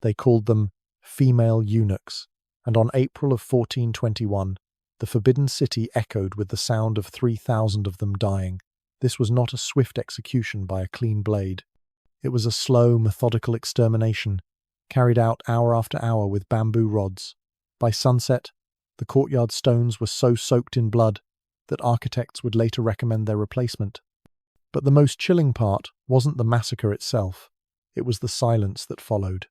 They called them female eunuchs, and on April of 1421, the Forbidden City echoed with the sound of 3,000 of them dying. This was not a swift execution by a clean blade. It was a slow, methodical extermination, carried out hour after hour with bamboo rods. By sunset, the courtyard stones were so soaked in blood that architects would later recommend their replacement. But the most chilling part wasn't the massacre itself, it was the silence that followed.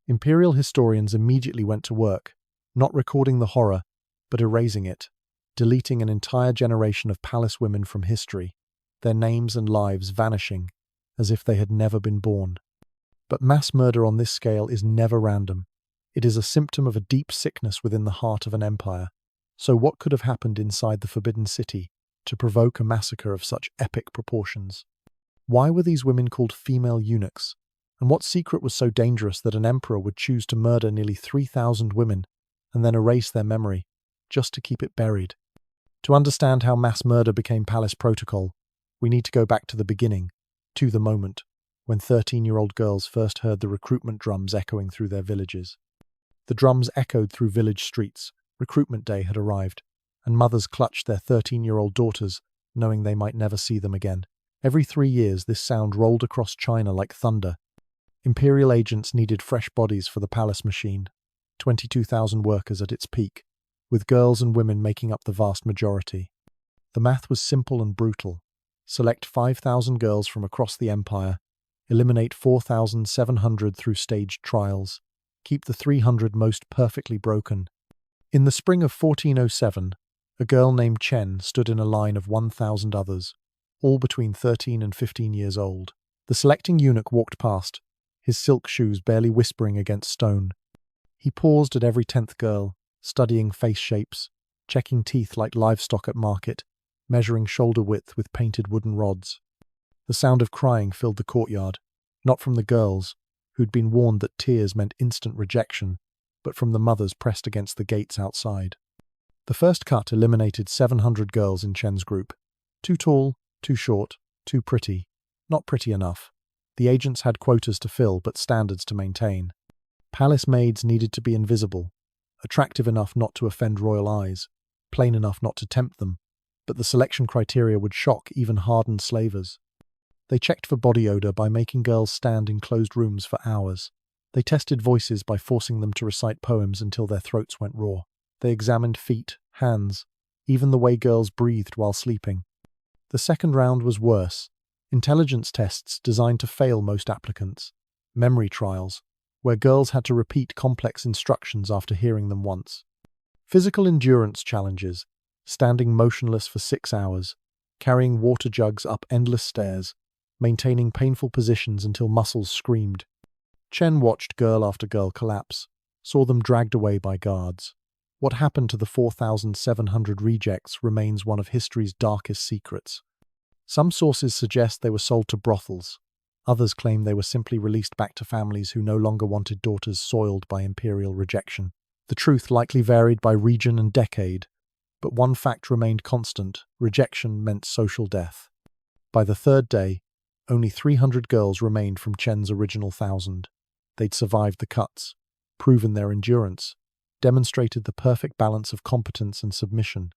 Imperial historians immediately went to work, not recording the horror, but erasing it, deleting an entire generation of palace women from history, their names and lives vanishing as if they had never been born. But mass murder on this scale is never random. It is a symptom of a deep sickness within the heart of an empire. So what could have happened inside the Forbidden City to provoke a massacre of such epic proportions? Why were these women called female eunuchs? And what secret was so dangerous that an emperor would choose to murder nearly 3,000 women and then erase their memory, just to keep it buried? To understand how mass murder became palace protocol, we need to go back to the beginning, to the moment when 13-year-old girls first heard the recruitment drums echoing through their villages. The drums echoed through village streets. Recruitment day had arrived, and mothers clutched their 13-year-old daughters, knowing they might never see them again. Every 3 years, this sound rolled across China like thunder. Imperial agents needed fresh bodies for the palace machine, 22,000 workers at its peak, with girls and women making up the vast majority. The math was simple and brutal. Select 5,000 girls from across the empire, eliminate 4,700 through staged trials, keep the 300 most perfectly broken. In the spring of 1407, a girl named Chen stood in a line of 1,000 others, all between 13 and 15 years old. The selecting eunuch walked past, his silk shoes barely whispering against stone. He paused at every 10th girl, studying face shapes, checking teeth like livestock at market, measuring shoulder width with painted wooden rods. The sound of crying filled the courtyard, not from the girls, who'd been warned that tears meant instant rejection, but from the mothers pressed against the gates outside. The first cut eliminated 700 girls in Chen's group. Too tall, too short, too pretty. Not pretty enough. The agents had quotas to fill, but standards to maintain. Palace maids needed to be invisible, attractive enough not to offend royal eyes, plain enough not to tempt them, but the selection criteria would shock even hardened slavers. They checked for body odor by making girls stand in closed rooms for hours. They tested voices by forcing them to recite poems until their throats went raw. They examined feet, hands, even the way girls breathed while sleeping. The second round was worse. Intelligence tests designed to fail most applicants. Memory trials, where girls had to repeat complex instructions after hearing them once. Physical endurance challenges, standing motionless for 6 hours, carrying water jugs up endless stairs, maintaining painful positions until muscles screamed. Chen watched girl after girl collapse, saw them dragged away by guards. What happened to the 4,700 rejects remains one of history's darkest secrets. Some sources suggest they were sold to brothels. Others claim they were simply released back to families who no longer wanted daughters soiled by imperial rejection. The truth likely varied by region and decade, but one fact remained constant: rejection meant social death. By the third day, only 300 girls remained from Chen's original 1,000. They'd survived the cuts, proven their endurance, demonstrated the perfect balance of competence and submission.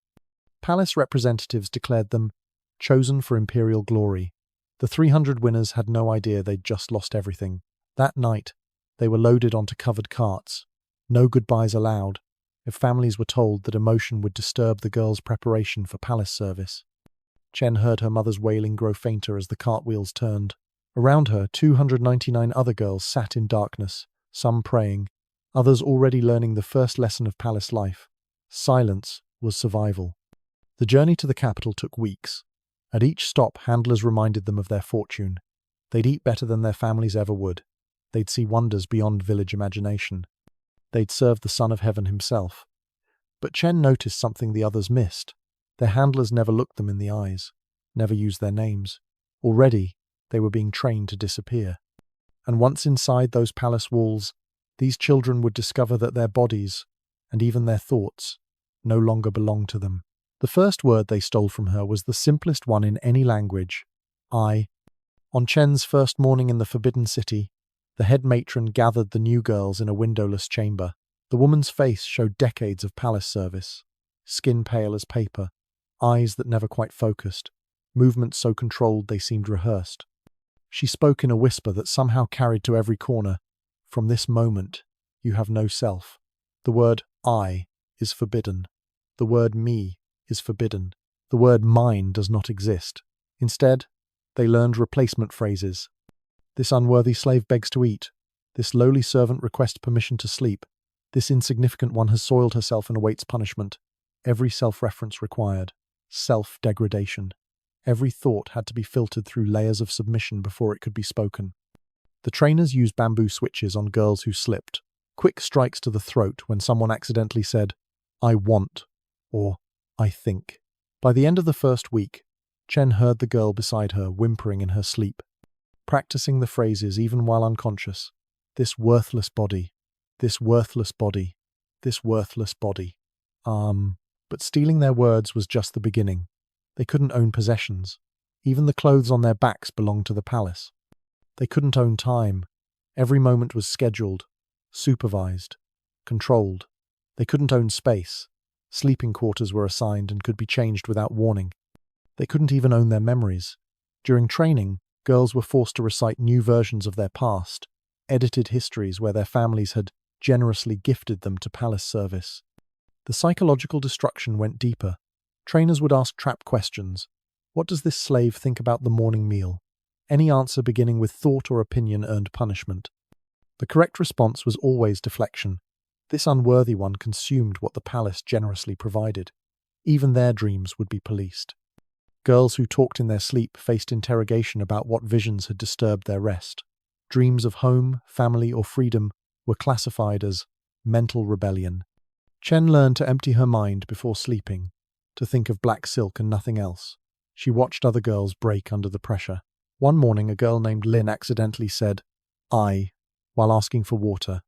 Palace representatives declared them chosen for imperial glory. The 300 winners had no idea they'd just lost everything. That night, they were loaded onto covered carts. No goodbyes allowed, if families were told that emotion would disturb the girls' preparation for palace service. Chen heard her mother's wailing grow fainter as the cartwheels turned. Around her, 299 other girls sat in darkness, some praying, others already learning the first lesson of palace life. Silence was survival. The journey to the capital took weeks. At each stop, handlers reminded them of their fortune. They'd eat better than their families ever would. They'd see wonders beyond village imagination. They'd serve the Son of Heaven himself. But Chen noticed something the others missed. Their handlers never looked them in the eyes, never used their names. Already, they were being trained to disappear. And once inside those palace walls, these children would discover that their bodies, and even their thoughts, no longer belonged to them. The first word they stole from her was the simplest one in any language: I. On Chen's first morning in the Forbidden City, The head matron gathered the new girls in a windowless chamber. The woman's face showed decades of palace service. Skin pale as paper, eyes that never quite focused, movements so controlled they seemed rehearsed. She spoke in a whisper that somehow carried to every corner. From this moment, you have no self. The word I is forbidden. The word me is forbidden. The word mine does not exist. Instead, they learned replacement phrases. This unworthy slave begs to eat. This lowly servant requests permission to sleep. This insignificant one has soiled herself and awaits punishment. Every self-reference required. Self-degradation. Every thought had to be filtered through layers of submission before it could be spoken. The trainers used bamboo switches on girls who slipped. Quick strikes to the throat when someone accidentally said, "I want," or "I think." By the end of the first week, Chen heard the girl beside her whimpering in her sleep, practicing the phrases even while unconscious. This worthless body. This worthless body. This worthless body. But stealing their words was just the beginning. They couldn't own possessions. Even the clothes on their backs belonged to the palace. They couldn't own time. Every moment was scheduled, supervised, controlled. They couldn't own space. Sleeping quarters were assigned and could be changed without warning. They couldn't even own their memories. During training, girls were forced to recite new versions of their past, edited histories where their families had generously gifted them to palace service. The psychological destruction went deeper. Trainers would ask trap questions. What does this slave think about the morning meal? Any answer beginning with thought or opinion earned punishment. The correct response was always deflection. This unworthy one consumed what the palace generously provided. Even their dreams would be policed. Girls who talked in their sleep faced interrogation about what visions had disturbed their rest. Dreams of home, family, or freedom were classified as mental rebellion. Chen learned to empty her mind before sleeping, to think of black silk and nothing else. She watched other girls break under the pressure. One morning, a girl named Lin accidentally said, "I," while asking for water.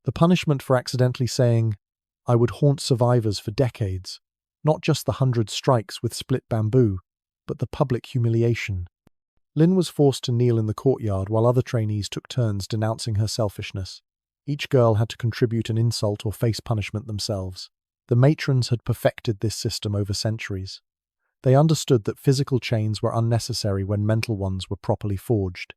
The punishment for accidentally saying, "I," would haunt survivors for decades. Not just the 100 strikes with split bamboo, but the public humiliation. Lin was forced to kneel in the courtyard while other trainees took turns denouncing her selfishness. Each girl had to contribute an insult or face punishment themselves. The matrons had perfected this system over centuries. They understood that physical chains were unnecessary when mental ones were properly forged.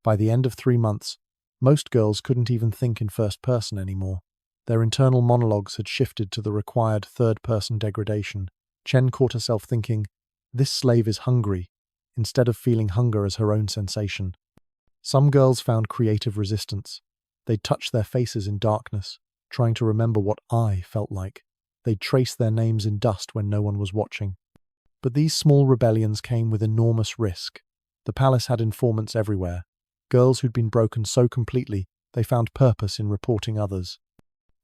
By the end of 3 months, most girls couldn't even think in first person anymore. Their internal monologues had shifted to the required third-person degradation. Chen caught herself thinking, "This slave is hungry," instead of feeling hunger as her own sensation. Some girls found creative resistance. They'd touch their faces in darkness, trying to remember what I felt like. They'd trace their names in dust when no one was watching. But these small rebellions came with enormous risk. The palace had informants everywhere, girls who'd been broken so completely they found purpose in reporting others.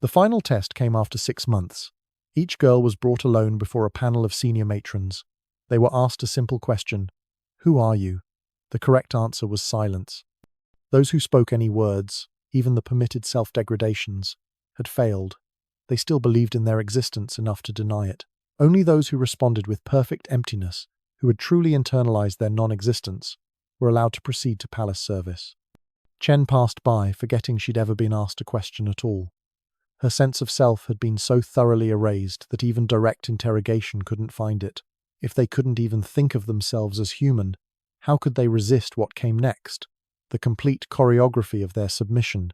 The final test came after 6 months. Each girl was brought alone before a panel of senior matrons. They were asked a simple question: "Who are you?" The correct answer was silence. Those who spoke any words, even the permitted self-degradations, had failed. They still believed in their existence enough to deny it. Only those who responded with perfect emptiness, who had truly internalized their non-existence, were allowed to proceed to palace service. Chen passed by, forgetting she'd ever been asked a question at all. Her sense of self had been so thoroughly erased that even direct interrogation couldn't find it. If they couldn't even think of themselves as human, how could they resist what came next? The complete choreography of their submission.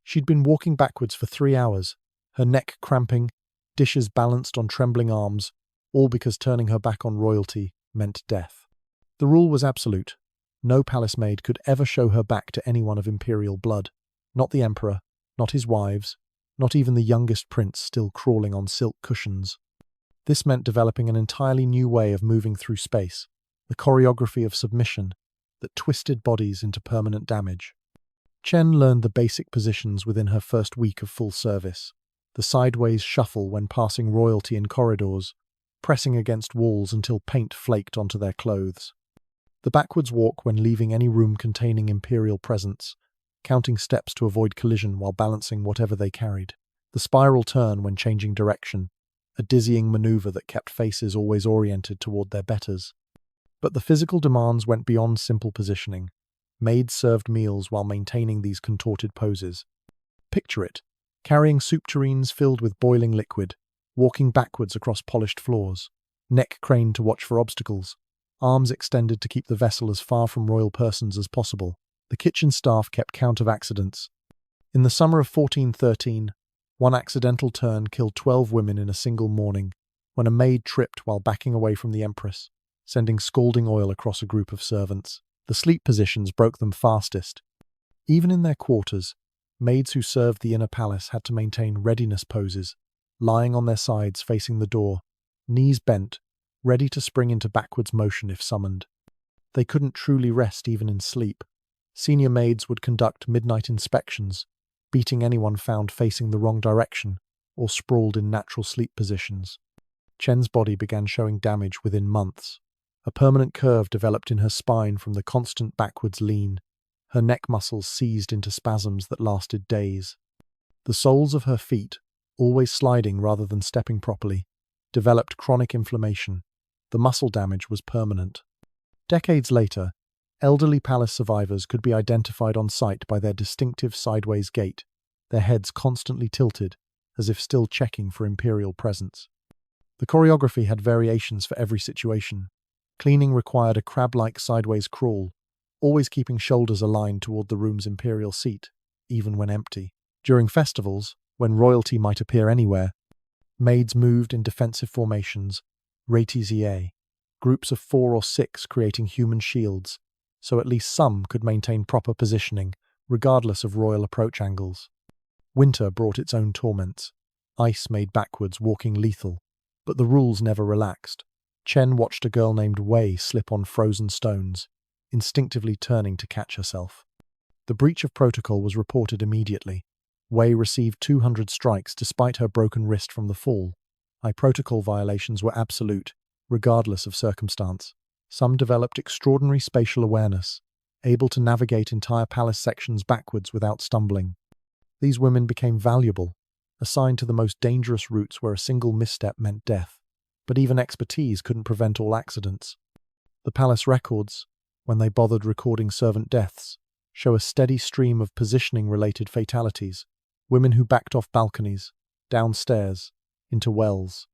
She'd been walking backwards for 3 hours, her neck cramping, dishes balanced on trembling arms, all because turning her back on royalty meant death. The rule was absolute. No palace maid could ever show her back to anyone of imperial blood. Not the emperor, not his wives, not even the youngest prince still crawling on silk cushions. This meant developing an entirely new way of moving through space, the choreography of submission that twisted bodies into permanent damage. Chen learned the basic positions within her first week of full service. The sideways shuffle when passing royalty in corridors, pressing against walls until paint flaked onto their clothes. The backwards walk when leaving any room containing imperial presence, counting steps to avoid collision while balancing whatever they carried. The spiral turn when changing direction, a dizzying maneuver that kept faces always oriented toward their betters. But the physical demands went beyond simple positioning. Maids served meals while maintaining these contorted poses. Picture it, carrying soup tureens filled with boiling liquid, walking backwards across polished floors, neck craned to watch for obstacles, arms extended to keep the vessel as far from royal persons as possible. The kitchen staff kept count of accidents. In the summer of 1413, one accidental turn killed 12 women in a single morning, when a maid tripped while backing away from the empress, sending scalding oil across a group of servants. The sleep positions broke them fastest. Even in their quarters, maids who served the inner palace had to maintain readiness poses, lying on their sides facing the door, knees bent, ready to spring into backwards motion if summoned. They couldn't truly rest even in sleep. Senior maids would conduct midnight inspections, beating anyone found facing the wrong direction or sprawled in natural sleep positions. Chen's body began showing damage within months. A permanent curve developed in her spine from the constant backwards lean. Her neck muscles seized into spasms that lasted days. The soles of her feet, always sliding rather than stepping properly, developed chronic inflammation. The muscle damage was permanent. Decades later, elderly palace survivors could be identified on sight by their distinctive sideways gait, their heads constantly tilted, as if still checking for imperial presence. The choreography had variations for every situation. Cleaning required a crab-like sideways crawl, always keeping shoulders aligned toward the room's imperial seat, even when empty. During festivals, when royalty might appear anywhere, maids moved in defensive formations, rétisier, groups of 4 or 6 creating human shields, so at least some could maintain proper positioning, regardless of royal approach angles. Winter brought its own torments. Ice made backwards walking lethal, but the rules never relaxed. Chen watched a girl named Wei slip on frozen stones, instinctively turning to catch herself. The breach of protocol was reported immediately. Wei received 200 strikes despite her broken wrist from the fall. Protocol violations were absolute, regardless of circumstance. Some developed extraordinary spatial awareness, able to navigate entire palace sections backwards without stumbling. These women became valuable, assigned to the most dangerous routes where a single misstep meant death. But even expertise couldn't prevent all accidents. The palace records, when they bothered recording servant deaths, show a steady stream of positioning-related fatalities, women who backed off balconies, downstairs, into wells.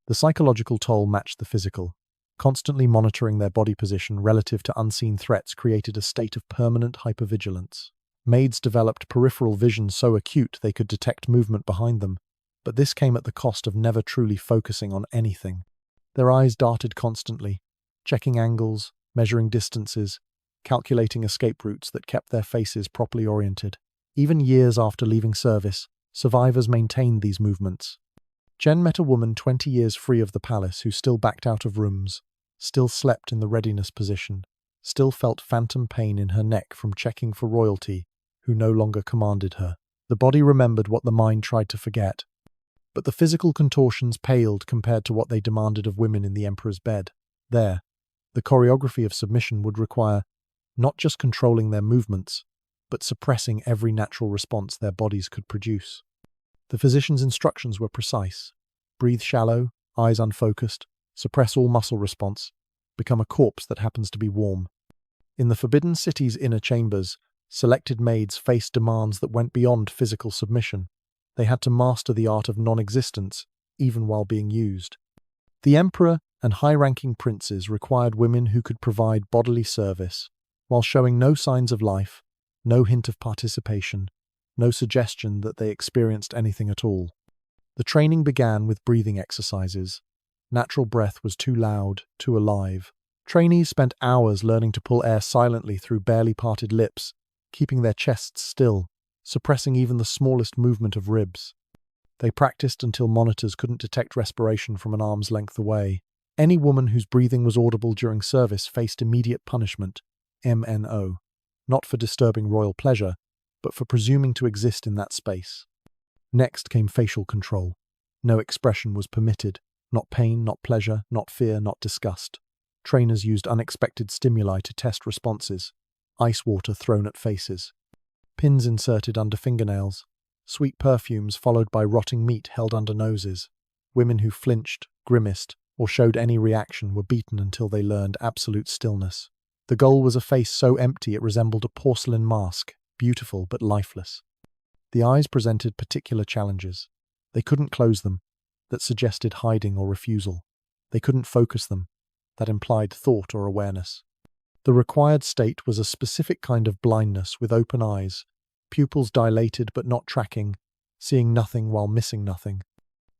The psychological toll matched the physical. Constantly monitoring their body position relative to unseen threats created a state of permanent hypervigilance. Maids developed peripheral vision so acute they could detect movement behind them, but this came at the cost of never truly focusing on anything. Their eyes darted constantly, checking angles, measuring distances, calculating escape routes that kept their faces properly oriented. Even years after leaving service, survivors maintained these movements. Chen met a woman 20 years free of the palace who still backed out of rooms, still slept in the readiness position, still felt phantom pain in her neck from checking for royalty, who no longer commanded her. The body remembered what the mind tried to forget. But the physical contortions paled compared to what they demanded of women in the emperor's bed. There, the choreography of submission would require not just controlling their movements, but suppressing every natural response their bodies could produce. The physician's instructions were precise. Breathe shallow, eyes unfocused, suppress all muscle response, become a corpse that happens to be warm. In the Forbidden City's inner chambers, selected maids faced demands that went beyond physical submission. They had to master the art of non-existence, even while being used. The emperor and high-ranking princes required women who could provide bodily service, while showing no signs of life, no hint of participation, no suggestion that they experienced anything at all. The training began with breathing exercises. Natural breath was too loud, too alive. Trainees spent hours learning to pull air silently through barely parted lips, keeping their chests still, suppressing even the smallest movement of ribs. They practiced until monitors couldn't detect respiration from an arm's length away. Any woman whose breathing was audible during service faced immediate punishment, MNO, not for disturbing royal pleasure, but for presuming to exist in that space. Next came facial control. No expression was permitted, not pain, not pleasure, not fear, not disgust. Trainers used unexpected stimuli to test responses, ice water thrown at faces, pins inserted under fingernails, sweet perfumes followed by rotting meat held under noses. Women who flinched, grimaced, or showed any reaction were beaten until they learned absolute stillness. The goal was a face so empty it resembled a porcelain mask, beautiful but lifeless. The eyes presented particular challenges. They couldn't close them. That suggested hiding or refusal. They couldn't focus them. That implied thought or awareness. The required state was a specific kind of blindness with open eyes, pupils dilated but not tracking, seeing nothing while missing nothing.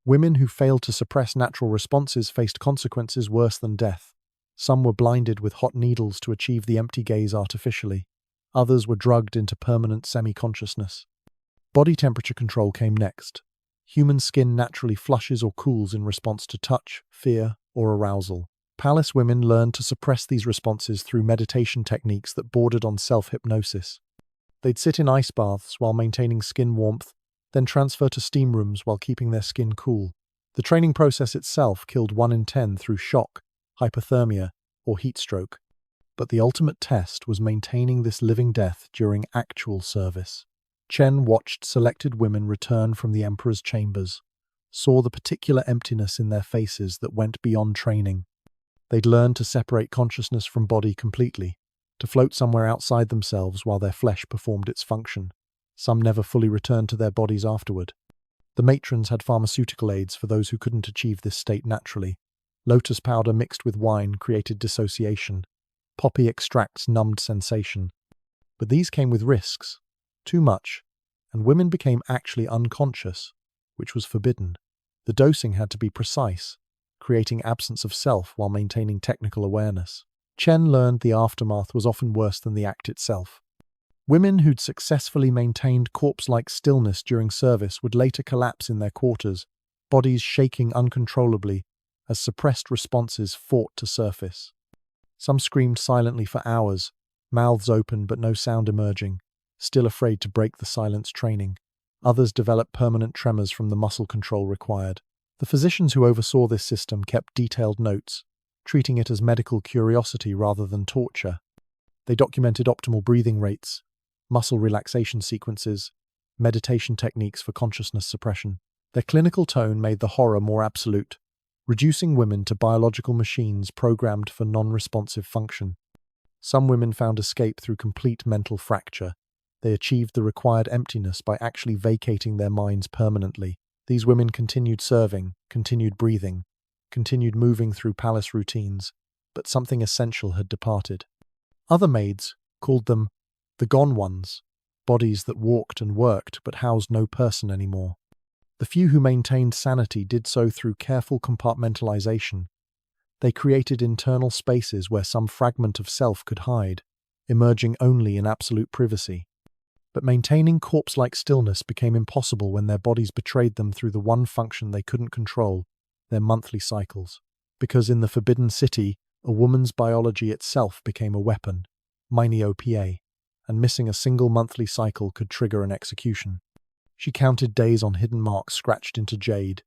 Women who failed to suppress natural responses faced consequences worse than death. Some were blinded with hot needles to achieve the empty gaze artificially. Others were drugged into permanent semi-consciousness. Body temperature control came next. Human skin naturally flushes or cools in response to touch, fear, or arousal. Palace women learned to suppress these responses through meditation techniques that bordered on self-hypnosis. They'd sit in ice baths while maintaining skin warmth, then transfer to steam rooms while keeping their skin cool. The training process itself killed 1 in 10 through shock, hypothermia, or heat stroke. But the ultimate test was maintaining this living death during actual service. Chen watched selected women return from the emperor's chambers, saw the particular emptiness in their faces that went beyond training. They'd learned to separate consciousness from body completely, to float somewhere outside themselves while their flesh performed its function. Some never fully returned to their bodies afterward. The matrons had pharmaceutical aids for those who couldn't achieve this state naturally. Lotus powder mixed with wine created dissociation. Poppy extracts numbed sensation. But these came with risks. Too much, and women became actually unconscious, which was forbidden. The dosing had to be precise, creating absence of self while maintaining technical awareness. Chen learned the aftermath was often worse than the act itself. Women who'd successfully maintained corpse-like stillness during service would later collapse in their quarters, bodies shaking uncontrollably as suppressed responses fought to surface. Some screamed silently for hours, mouths open but no sound emerging, still afraid to break the silence training. Others developed permanent tremors from the muscle control required. The physicians who oversaw this system kept detailed notes, treating it as medical curiosity rather than torture. They documented optimal breathing rates, muscle relaxation sequences, meditation techniques for consciousness suppression. Their clinical tone made the horror more absolute, reducing women to biological machines programmed for non-responsive function. Some women found escape through complete mental fracture. They achieved the required emptiness by actually vacating their minds permanently. These women continued serving, continued breathing, continued moving through palace routines, but something essential had departed. Other maids called them the gone ones, bodies that walked and worked but housed no person anymore. The few who maintained sanity did so through careful compartmentalization. They created internal spaces where some fragment of self could hide, emerging only in absolute privacy. But maintaining corpse-like stillness became impossible when their bodies betrayed them through the one function they couldn't control, their monthly cycles. Because in the Forbidden City, a woman's biology itself became a weapon, miniopa, and missing a single monthly cycle could trigger an execution. She counted days on hidden marks scratched into jade,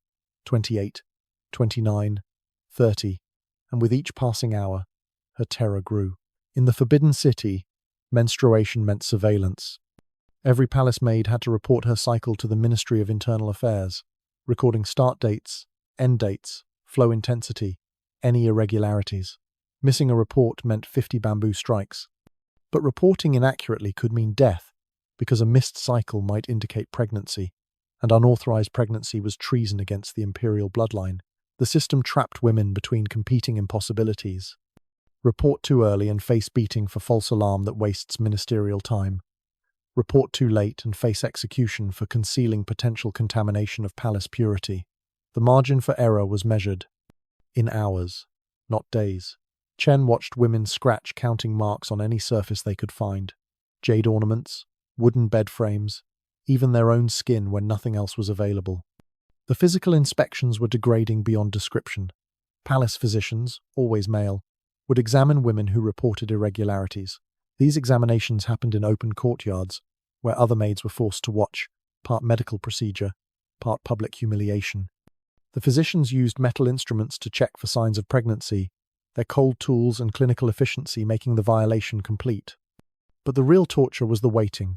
28, 29, 30, and with each passing hour, her terror grew. In the Forbidden City, menstruation meant surveillance. Every palace maid had to report her cycle to the Ministry of Internal Affairs, recording start dates, end dates, flow intensity, any irregularities. Missing a report meant 50 bamboo strikes. But reporting inaccurately could mean death, because a missed cycle might indicate pregnancy, and unauthorized pregnancy was treason against the imperial bloodline. The system trapped women between competing impossibilities. Report too early and face beating for false alarm that wastes ministerial time. Report too late and face execution for concealing potential contamination of palace purity. The margin for error was measured in hours, not days. Chen watched women scratch counting marks on any surface they could find. Jade ornaments, wooden bed frames, even their own skin when nothing else was available. The physical inspections were degrading beyond description. Palace physicians, always male, would examine women who reported irregularities. These examinations happened in open courtyards, where other maids were forced to watch, part medical procedure, part public humiliation. The physicians used metal instruments to check for signs of pregnancy, their cold tools and clinical efficiency making the violation complete. But the real torture was the waiting.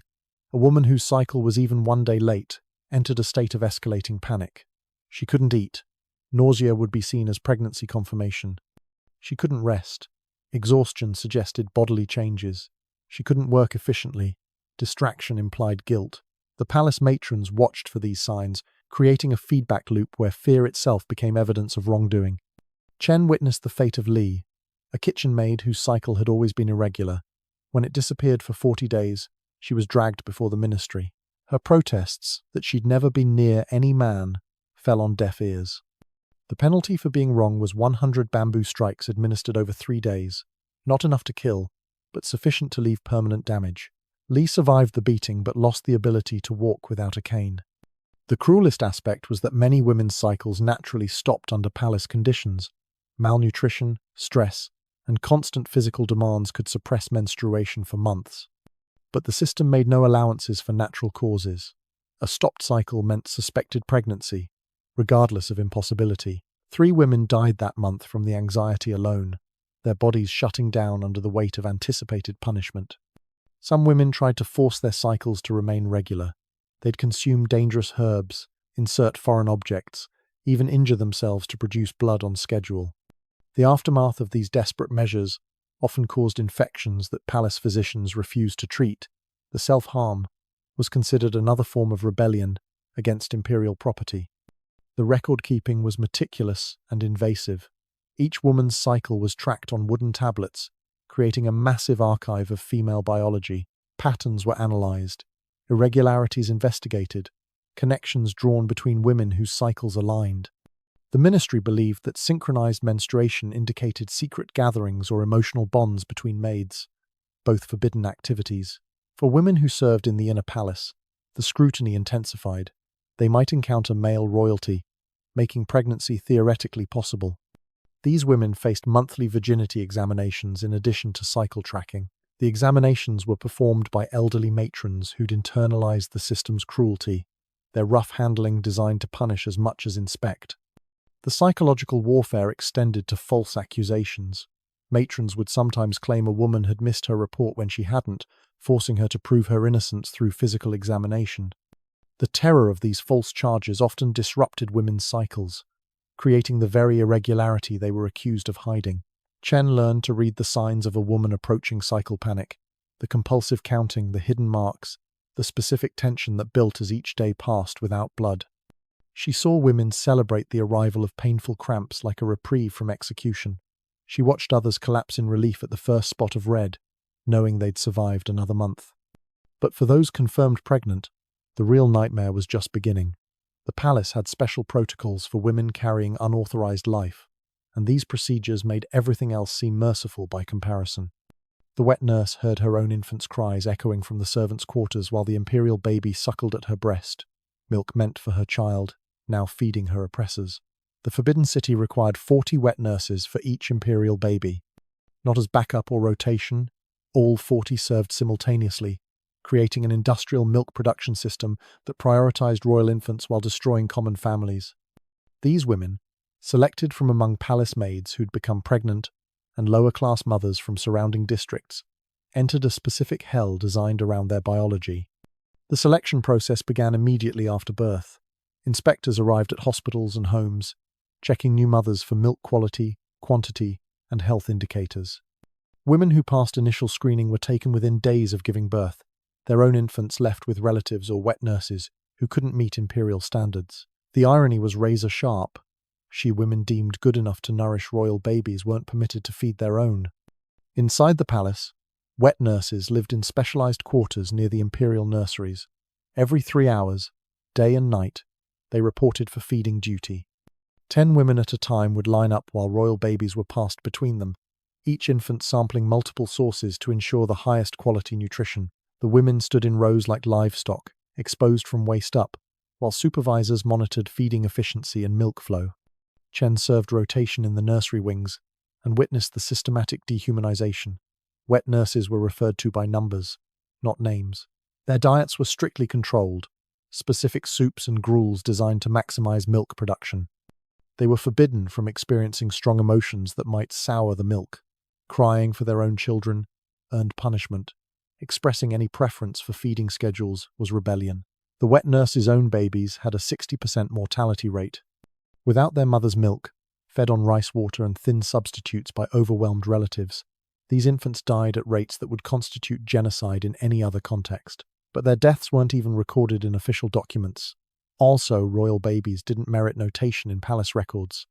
A woman whose cycle was even 1 day late entered a state of escalating panic. She couldn't eat. Nausea would be seen as pregnancy confirmation. She couldn't rest. Exhaustion suggested bodily changes. She couldn't work efficiently. Distraction implied guilt. The palace matrons watched for these signs, creating a feedback loop where fear itself became evidence of wrongdoing. Chen witnessed the fate of Li, a kitchen maid whose cycle had always been irregular. When it disappeared for 40 days, she was dragged before the ministry. Her protests that she'd never been near any man fell on deaf ears. The penalty for being wrong was 100 bamboo strikes administered over 3 days. Not enough to kill, but sufficient to leave permanent damage. Li survived the beating but lost the ability to walk without a cane. The cruelest aspect was that many women's cycles naturally stopped under palace conditions. Malnutrition, stress, and constant physical demands could suppress menstruation for months. But the system made no allowances for natural causes. A stopped cycle meant suspected pregnancy, regardless of impossibility. 3 women died that month from the anxiety alone, their bodies shutting down under the weight of anticipated punishment. Some women tried to force their cycles to remain regular. They'd consume dangerous herbs, insert foreign objects, even injure themselves to produce blood on schedule. The aftermath of these desperate measures often caused infections that palace physicians refused to treat. The self-harm was considered another form of rebellion against imperial property. The record-keeping was meticulous and invasive. Each woman's cycle was tracked on wooden tablets, creating a massive archive of female biology. Patterns were analyzed, irregularities investigated, connections drawn between women whose cycles aligned. The ministry believed that synchronized menstruation indicated secret gatherings or emotional bonds between maids, both forbidden activities. For women who served in the inner palace, the scrutiny intensified. They might encounter male royalty, making pregnancy theoretically possible. These women faced monthly virginity examinations in addition to cycle tracking. The examinations were performed by elderly matrons who'd internalized the system's cruelty, their rough handling designed to punish as much as inspect. The psychological warfare extended to false accusations. Matrons would sometimes claim a woman had missed her report when she hadn't, forcing her to prove her innocence through physical examination. The terror of these false charges often disrupted women's cycles, creating the very irregularity they were accused of hiding. Chen learned to read the signs of a woman approaching cycle panic, the compulsive counting, the hidden marks, the specific tension that built as each day passed without blood. She saw women celebrate the arrival of painful cramps like a reprieve from execution. She watched others collapse in relief at the first spot of red, knowing they'd survived another month. But for those confirmed pregnant, the real nightmare was just beginning. The palace had special protocols for women carrying unauthorized life, and these procedures made everything else seem merciful by comparison. The wet nurse heard her own infant's cries echoing from the servants' quarters while the imperial baby suckled at her breast, milk meant for her child, now feeding her oppressors. The Forbidden City required 40 wet nurses for each imperial baby. Not as backup or rotation, all 40 served simultaneously, creating an industrial milk production system that prioritized royal infants while destroying common families. These women, selected from among palace maids who'd become pregnant and lower-class mothers from surrounding districts, entered a specific hell designed around their biology. The selection process began immediately after birth. Inspectors arrived at hospitals and homes, checking new mothers for milk quality, quantity, and health indicators. Women who passed initial screening were taken within days of giving birth, their own infants left with relatives or wet nurses who couldn't meet imperial standards. The irony was razor sharp. She women deemed good enough to nourish royal babies weren't permitted to feed their own. Inside the palace, wet nurses lived in specialized quarters near the imperial nurseries. Every 3 hours, day and night, they reported for feeding duty. 10 women at a time would line up while royal babies were passed between them, each infant sampling multiple sources to ensure the highest quality nutrition. The women stood in rows like livestock, exposed from waist up, while supervisors monitored feeding efficiency and milk flow. Chen served rotation in the nursery wings and witnessed the systematic dehumanization. Wet nurses were referred to by numbers, not names. Their diets were strictly controlled, specific soups and gruels designed to maximize milk production. They were forbidden from experiencing strong emotions that might sour the milk. Crying for their own children earned punishment. Expressing any preference for feeding schedules was rebellion. The wet nurse's own babies had a 60% mortality rate. Without their mother's milk, fed on rice water and thin substitutes by overwhelmed relatives, These infants died at rates that would constitute genocide in any other context, but their deaths weren't even recorded in official documents. Also, royal babies didn't merit notation in palace records.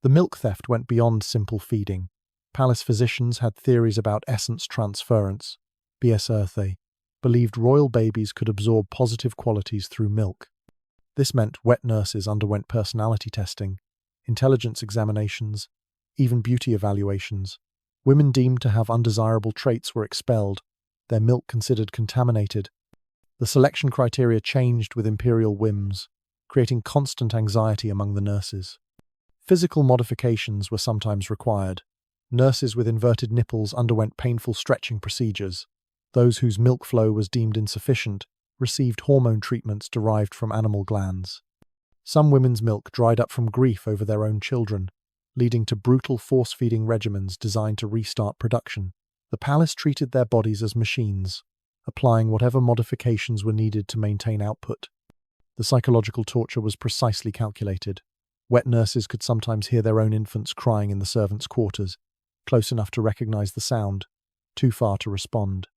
The milk theft went beyond simple feeding. Palace physicians had theories about essence transference. BSRT believed royal babies could absorb positive qualities through milk. This meant wet nurses underwent personality testing, intelligence examinations, even beauty evaluations. Women deemed to have undesirable traits were expelled, their milk considered contaminated. The selection criteria changed with imperial whims, creating constant anxiety among the nurses. Physical modifications were sometimes required. Nurses with inverted nipples underwent painful stretching procedures. Those whose milk flow was deemed insufficient received hormone treatments derived from animal glands. Some women's milk dried up from grief over their own children, leading to brutal force-feeding regimens designed to restart production. The palace treated their bodies as machines, applying whatever modifications were needed to maintain output. The psychological torture was precisely calculated. Wet nurses could sometimes hear their own infants crying in the servants' quarters, close enough to recognize the sound, too far to respond.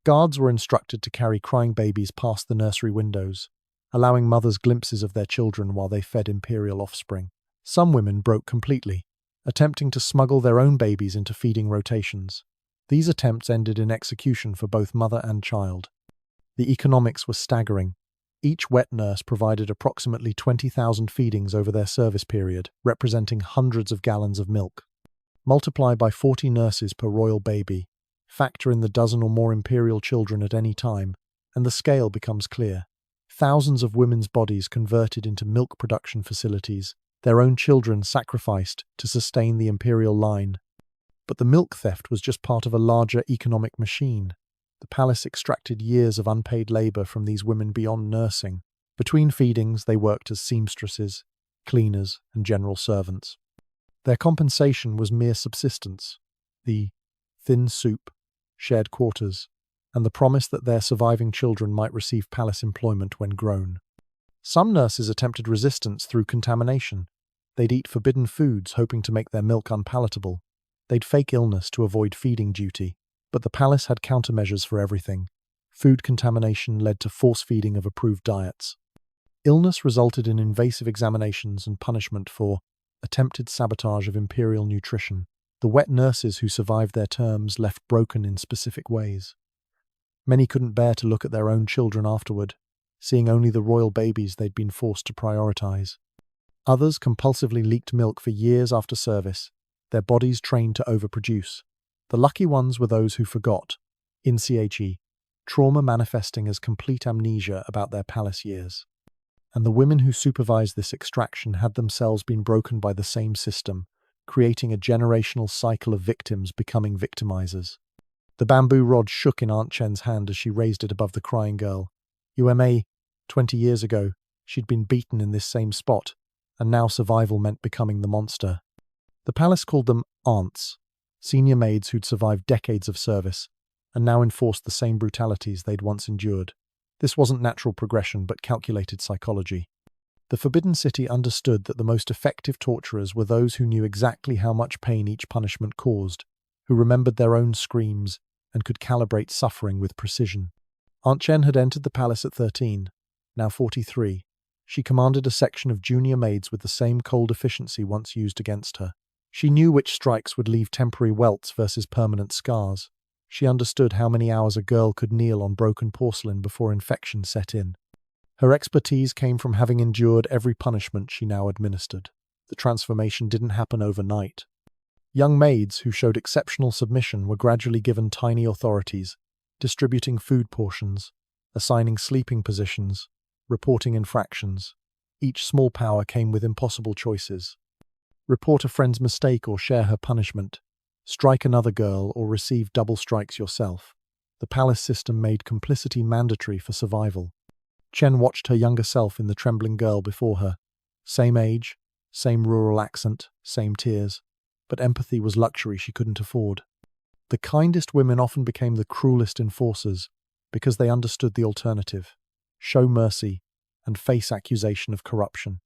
Guards were instructed to carry crying babies past the nursery windows, allowing mothers glimpses of their children while they fed imperial offspring. Some women broke completely, attempting to smuggle their own babies into feeding rotations. These attempts ended in execution for both mother and child. The economics were staggering. Each wet nurse provided approximately 20,000 feedings over their service period, representing hundreds of gallons of milk. Multiply by 40 nurses per royal baby, factor in the dozen or more imperial children at any time, and the scale becomes clear. Thousands of women's bodies converted into milk production facilities, their own children sacrificed to sustain the imperial line. But the milk theft was just part of a larger economic machine. The palace extracted years of unpaid labor from these women beyond nursing. Between feedings, they worked as seamstresses, cleaners, and general servants. Their compensation was mere subsistence, the thin soup, shared quarters, and the promise that their surviving children might receive palace employment when grown. Some nurses attempted resistance through contamination. They'd eat forbidden foods, hoping to make their milk unpalatable. They'd fake illness to avoid feeding duty. But the palace had countermeasures for everything. Food contamination led to force-feeding of approved diets. Illness resulted in invasive examinations and punishment for attempted sabotage of imperial nutrition. The wet nurses who survived their terms left broken in specific ways. Many couldn't bear to look at their own children afterward, seeing only the royal babies they'd been forced to prioritize. Others compulsively leaked milk for years after service, their bodies trained to overproduce. The lucky ones were those who forgot, in CHE, trauma manifesting as complete amnesia about their palace years. And the women who supervised this extraction had themselves been broken by the same system, creating a generational cycle of victims becoming victimizers. The bamboo rod shook in Aunt Chen's hand as she raised it above the crying girl. 20 years ago, she'd been beaten in this same spot, and now survival meant becoming the monster. The palace called them aunts, senior maids who'd survived decades of service, and now enforced the same brutalities they'd once endured. This wasn't natural progression, but calculated psychology. The Forbidden City understood that the most effective torturers were those who knew exactly how much pain each punishment caused, who remembered their own screams, and could calibrate suffering with precision. Aunt Chen had entered the palace at 13, now 43. She commanded a section of junior maids with the same cold efficiency once used against her. She knew which strikes would leave temporary welts versus permanent scars. She understood how many hours a girl could kneel on broken porcelain before infection set in. Her expertise came from having endured every punishment she now administered. The transformation didn't happen overnight. Young maids who showed exceptional submission were gradually given tiny authorities, distributing food portions, assigning sleeping positions, reporting infractions. Each small power came with impossible choices. Report a friend's mistake or share her punishment. Strike another girl or receive double strikes yourself. The palace system made complicity mandatory for survival. Chen watched her younger self in the trembling girl before her. Same age, same rural accent, same tears. But empathy was luxury she couldn't afford. The kindest women often became the cruelest enforcers because they understood the alternative. Show mercy and face accusation of corruption.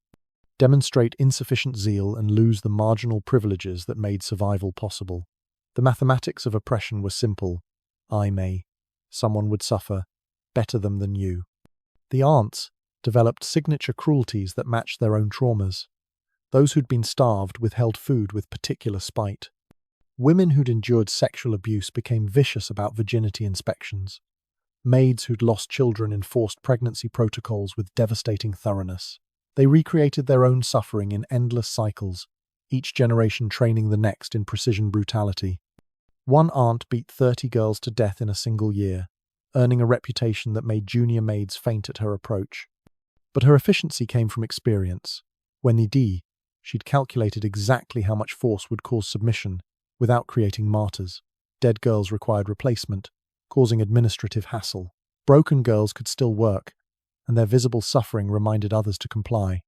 Demonstrate insufficient zeal and lose the marginal privileges that made survival possible. The mathematics of oppression were simple. I may. Someone would suffer. Better them than you. The aunts developed signature cruelties that matched their own traumas. Those who'd been starved withheld food with particular spite. Women who'd endured sexual abuse became vicious about virginity inspections. Maids who'd lost children enforced pregnancy protocols with devastating thoroughness. They recreated their own suffering in endless cycles, each generation training the next in precision brutality. One aunt beat 30 girls to death in a single year, earning a reputation that made junior maids faint at her approach. But her efficiency came from experience. When she'd calculated exactly how much force would cause submission without creating martyrs. Dead girls required replacement, causing administrative hassle. Broken girls could still work, and their visible suffering reminded others to comply.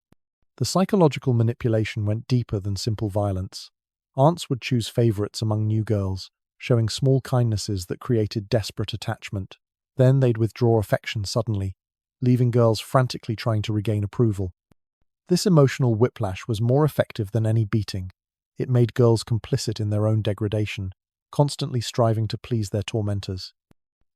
The psychological manipulation went deeper than simple violence. Aunts would choose favorites among new girls, showing small kindnesses that created desperate attachment. Then they'd withdraw affection suddenly, leaving girls frantically trying to regain approval. This emotional whiplash was more effective than any beating. It made girls complicit in their own degradation, constantly striving to please their tormentors.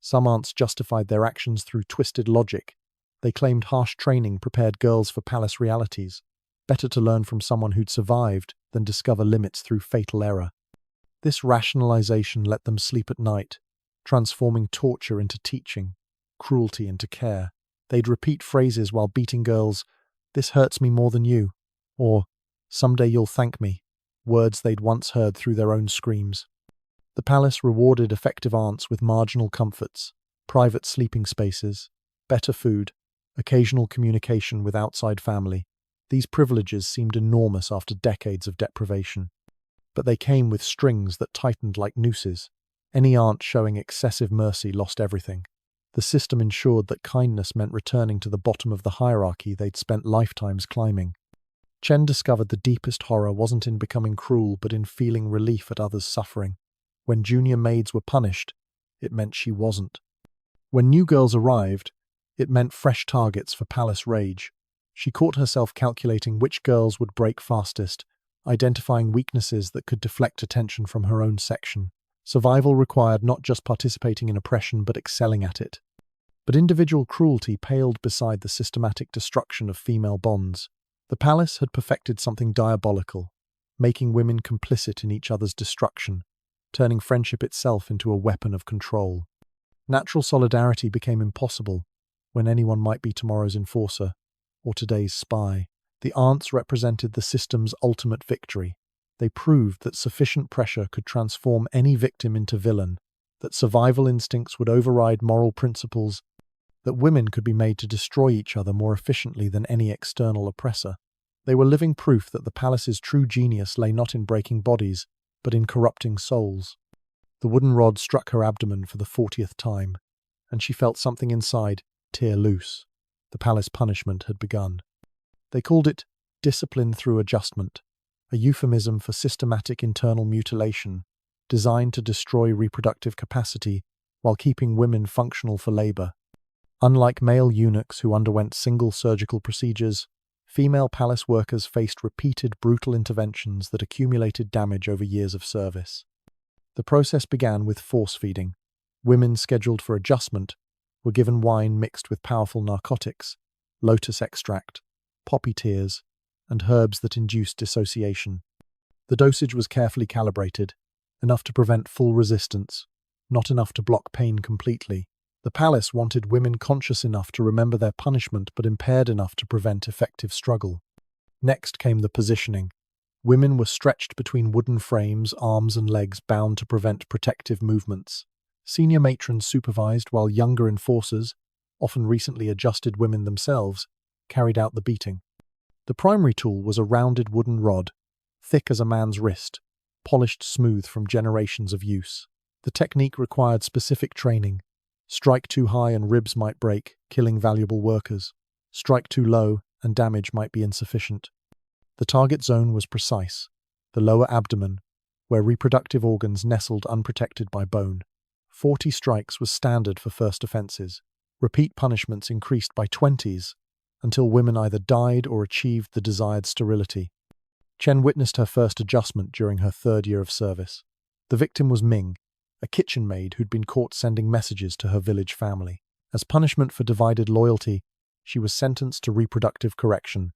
Some aunts justified their actions through twisted logic. They claimed harsh training prepared girls for palace realities. Better to learn from someone who'd survived than discover limits through fatal error. This rationalization let them sleep at night, transforming torture into teaching, cruelty into care. They'd repeat phrases while beating girls, "This hurts me more than you," or "Someday you'll thank me," words they'd once heard through their own screams. The palace rewarded effective aunts with marginal comforts, private sleeping spaces, better food, occasional communication with outside family. These privileges seemed enormous after decades of deprivation. But they came with strings that tightened like nooses. Any aunt showing excessive mercy lost everything. The system ensured that kindness meant returning to the bottom of the hierarchy they'd spent lifetimes climbing. Chen discovered the deepest horror wasn't in becoming cruel but in feeling relief at others' suffering. When junior maids were punished, it meant she wasn't. When new girls arrived, it meant fresh targets for palace rage. She caught herself calculating which girls would break fastest, identifying weaknesses that could deflect attention from her own section. Survival required not just participating in oppression but excelling at it. But individual cruelty paled beside the systematic destruction of female bonds. The palace had perfected something diabolical, making women complicit in each other's destruction, turning friendship itself into a weapon of control. Natural solidarity became impossible when anyone might be tomorrow's enforcer or today's spy. The aunts represented the system's ultimate victory. They proved that sufficient pressure could transform any victim into villain, that survival instincts would override moral principles, that women could be made to destroy each other more efficiently than any external oppressor. They were living proof that the palace's true genius lay not in breaking bodies, but in corrupting souls. The wooden rod struck her abdomen for the 40th time, and she felt something inside tear loose. The palace punishment had begun. They called it discipline through adjustment, a euphemism for systematic internal mutilation, designed to destroy reproductive capacity while keeping women functional for labor. Unlike male eunuchs who underwent single surgical procedures, female palace workers faced repeated brutal interventions that accumulated damage over years of service. The process began with force feeding. Women scheduled for adjustment were given wine mixed with powerful narcotics, lotus extract, poppy tears, and herbs that induced dissociation. The dosage was carefully calibrated, enough to prevent full resistance, not enough to block pain completely. The palace wanted women conscious enough to remember their punishment but impaired enough to prevent effective struggle. Next came the positioning. Women were stretched between wooden frames, arms and legs bound to prevent protective movements. Senior matrons supervised while younger enforcers, often recently adjusted women themselves, carried out the beating. The primary tool was a rounded wooden rod, thick as a man's wrist, polished smooth from generations of use. The technique required specific training. Strike too high and ribs might break, killing valuable workers. Strike too low and damage might be insufficient. The target zone was precise, the lower abdomen, where reproductive organs nestled unprotected by bone. 40 strikes was standard for first offences. Repeat punishments increased by 20s, until women either died or achieved the desired sterility. Chen witnessed her first adjustment during her 3rd year of service. The victim was Ming, a kitchen maid who'd been caught sending messages to her village family. As punishment for divided loyalty, she was sentenced to reproductive correction.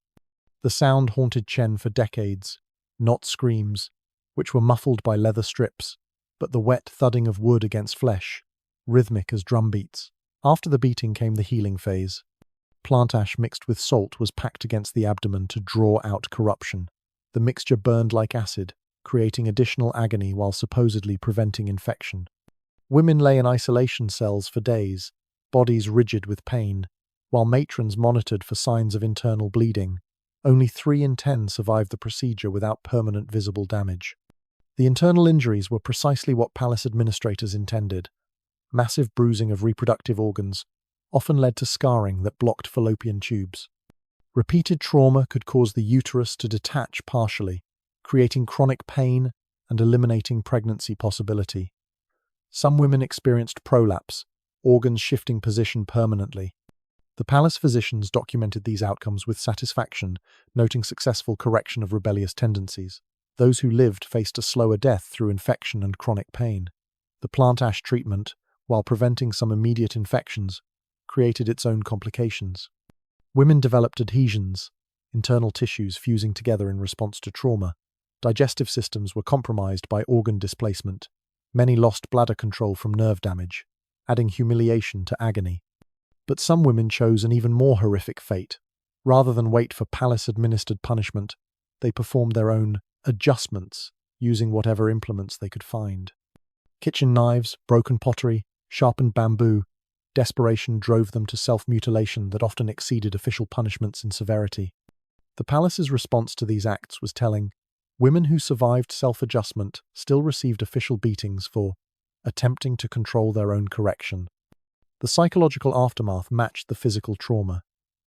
The sound haunted Chen for decades, not screams, which were muffled by leather strips, but the wet thudding of wood against flesh, rhythmic as drum beats. After the beating came the healing phase. Plant ash mixed with salt was packed against the abdomen to draw out corruption. The mixture burned like acid, creating additional agony while supposedly preventing infection. Women lay in isolation cells for days, bodies rigid with pain, while matrons monitored for signs of internal bleeding. Only 3 in 10 survived the procedure without permanent visible damage. The internal injuries were precisely what palace administrators intended. Massive bruising of reproductive organs often led to scarring that blocked fallopian tubes. Repeated trauma could cause the uterus to detach partially, creating chronic pain and eliminating pregnancy possibility. Some women experienced prolapse, organs shifting position permanently. The palace physicians documented these outcomes with satisfaction, noting successful correction of rebellious tendencies. Those who lived faced a slower death through infection and chronic pain. The plant ash treatment, while preventing some immediate infections, created its own complications. Women developed adhesions, internal tissues fusing together in response to trauma. Digestive systems were compromised by organ displacement. Many lost bladder control from nerve damage, adding humiliation to agony. But some women chose an even more horrific fate. Rather than wait for palace-administered punishment, they performed their own adjustments, using whatever implements they could find. Kitchen knives, broken pottery, sharpened bamboo, desperation drove them to self-mutilation that often exceeded official punishments in severity. The palace's response to these acts was telling. Women who survived self-adjustment still received official beatings for attempting to control their own correction. The psychological aftermath matched the physical trauma.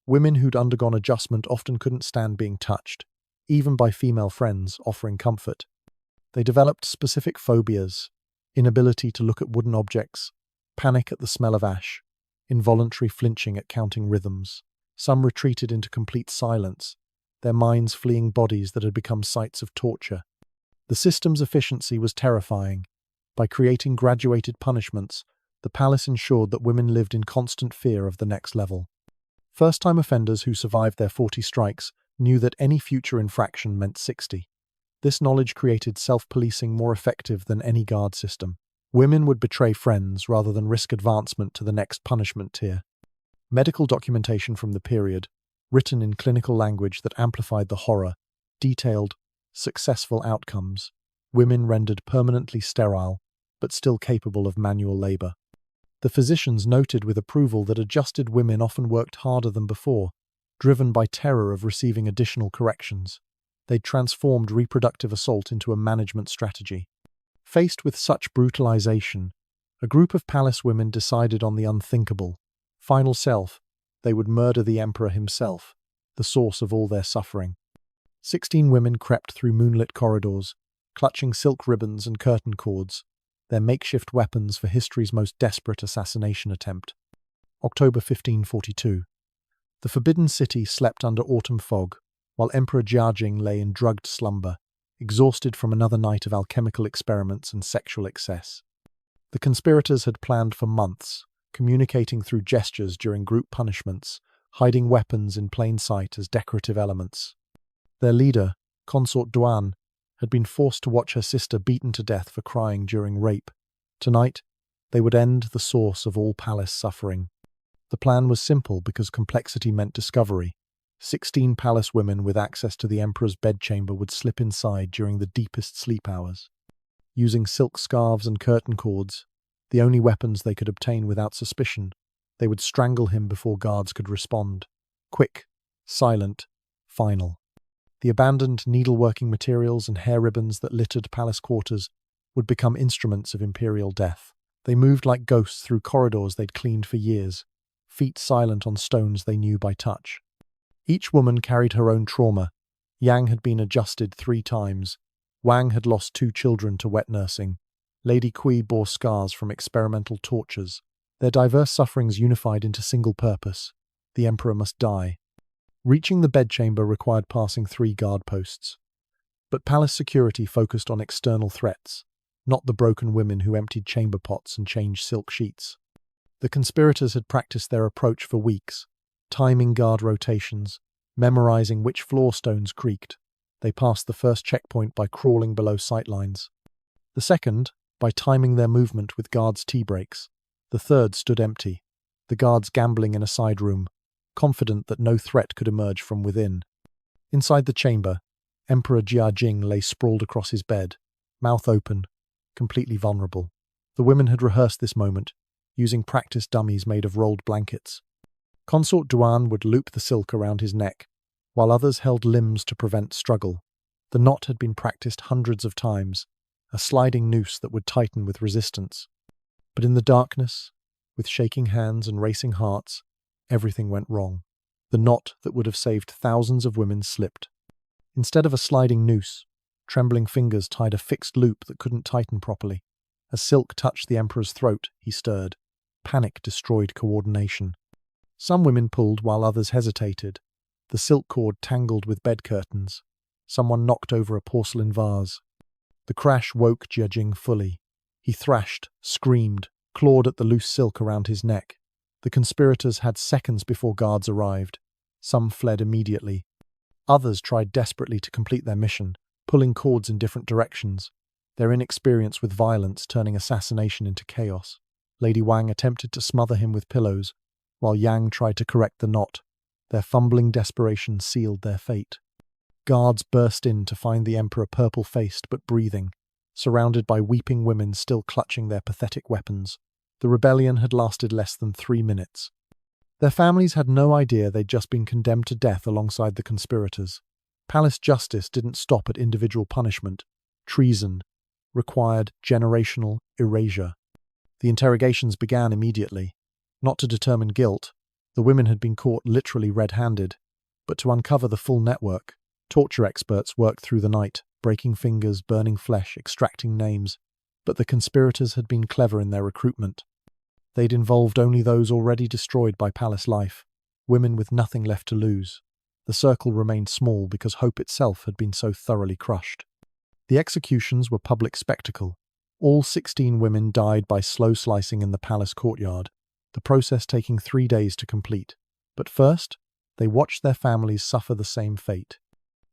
Women who'd undergone adjustment often couldn't stand being touched, even by female friends offering comfort. They developed specific phobias, inability to look at wooden objects, panic at the smell of ash, involuntary flinching at counting rhythms. Some retreated into complete silence, their minds fleeing bodies that had become sites of torture. The system's efficiency was terrifying. By creating graduated punishments, the palace ensured that women lived in constant fear of the next level. First-time offenders who survived their 40 strikes knew that any future infraction meant 60. This knowledge created self-policing more effective than any guard system. Women would betray friends rather than risk advancement to the next punishment tier. Medical documentation from the period, written in clinical language that amplified the horror, detailed successful outcomes. Women rendered permanently sterile, but still capable of manual labor. The physicians noted with approval that adjusted women often worked harder than before, driven by terror of receiving additional corrections. They'd transformed reproductive assault into a management strategy. Faced with such brutalization, a group of palace women decided on the unthinkable. Final self, they would murder the emperor himself, the source of all their suffering. 16 women crept through moonlit corridors, clutching silk ribbons and curtain cords, their makeshift weapons for history's most desperate assassination attempt. October 1542. The Forbidden City slept under autumn fog, while Emperor Jiajing lay in drugged slumber, exhausted from another night of alchemical experiments and sexual excess. The conspirators had planned for months, communicating through gestures during group punishments, hiding weapons in plain sight as decorative elements. Their leader, Consort Duan, had been forced to watch her sister beaten to death for crying during rape. Tonight, they would end the source of all palace suffering. The plan was simple because complexity meant discovery. 16 palace women with access to the emperor's bedchamber would slip inside during the deepest sleep hours. Using silk scarves and curtain cords, the only weapons they could obtain without suspicion, they would strangle him before guards could respond. Quick, silent, final. The abandoned needleworking materials and hair ribbons that littered palace quarters would become instruments of imperial death. They moved like ghosts through corridors they'd cleaned for years, feet silent on stones they knew by touch. Each woman carried her own trauma. Yang had been adjusted 3 times. Wang had lost 2 children to wet nursing. Lady Kui bore scars from experimental tortures. Their diverse sufferings unified into single purpose. The emperor must die. Reaching the bedchamber required passing 3 guard posts. But palace security focused on external threats. not the broken women who emptied chamber pots and changed silk sheets. The conspirators had practiced their approach for weeks, timing guard rotations, memorizing which floor stones creaked. They passed the first checkpoint by crawling below sightlines. The second, by timing their movement with guards' tea breaks. The third stood empty, the guards gambling in a side room, confident that no threat could emerge from within. Inside the chamber, Emperor Jiajing lay sprawled across his bed, mouth open, completely vulnerable. The women had rehearsed this moment, using practice dummies made of rolled blankets. Consort Duan would loop the silk around his neck, while others held limbs to prevent struggle. The knot had been practiced hundreds of times, a sliding noose that would tighten with resistance. But in the darkness, with shaking hands and racing hearts, everything went wrong. The knot that would have saved thousands of women slipped. Instead of a sliding noose, trembling fingers tied a fixed loop that couldn't tighten properly. As silk touched the emperor's throat, he stirred. Panic destroyed coordination. Some women pulled while others hesitated. The silk cord tangled with bed curtains. Someone knocked over a porcelain vase. The crash woke Jiajing fully. He thrashed, screamed, clawed at the loose silk around his neck. The conspirators had seconds before guards arrived. Some fled immediately. Others tried desperately to complete their mission, pulling cords in different directions, their inexperience with violence turning assassination into chaos. Lady Wang attempted to smother him with pillows, while Yang tried to correct the knot. Their fumbling desperation sealed their fate. Guards burst in to find the emperor purple-faced but breathing, surrounded by weeping women still clutching their pathetic weapons. The rebellion had lasted less than 3 minutes. Their families had no idea they'd just been condemned to death alongside the conspirators. Palace justice didn't stop at individual punishment. Treason required generational erasure. The interrogations began immediately. Not to determine guilt, the women had been caught literally red-handed, but to uncover the full network. Torture experts worked through the night, breaking fingers, burning flesh, extracting names. But the conspirators had been clever in their recruitment. They'd involved only those already destroyed by palace life, women with nothing left to lose. The circle remained small because hope itself had been so thoroughly crushed. The executions were public spectacle. All 16 women died by slow slicing in the palace courtyard, the process taking 3 days to complete. But first, they watched their families suffer the same fate.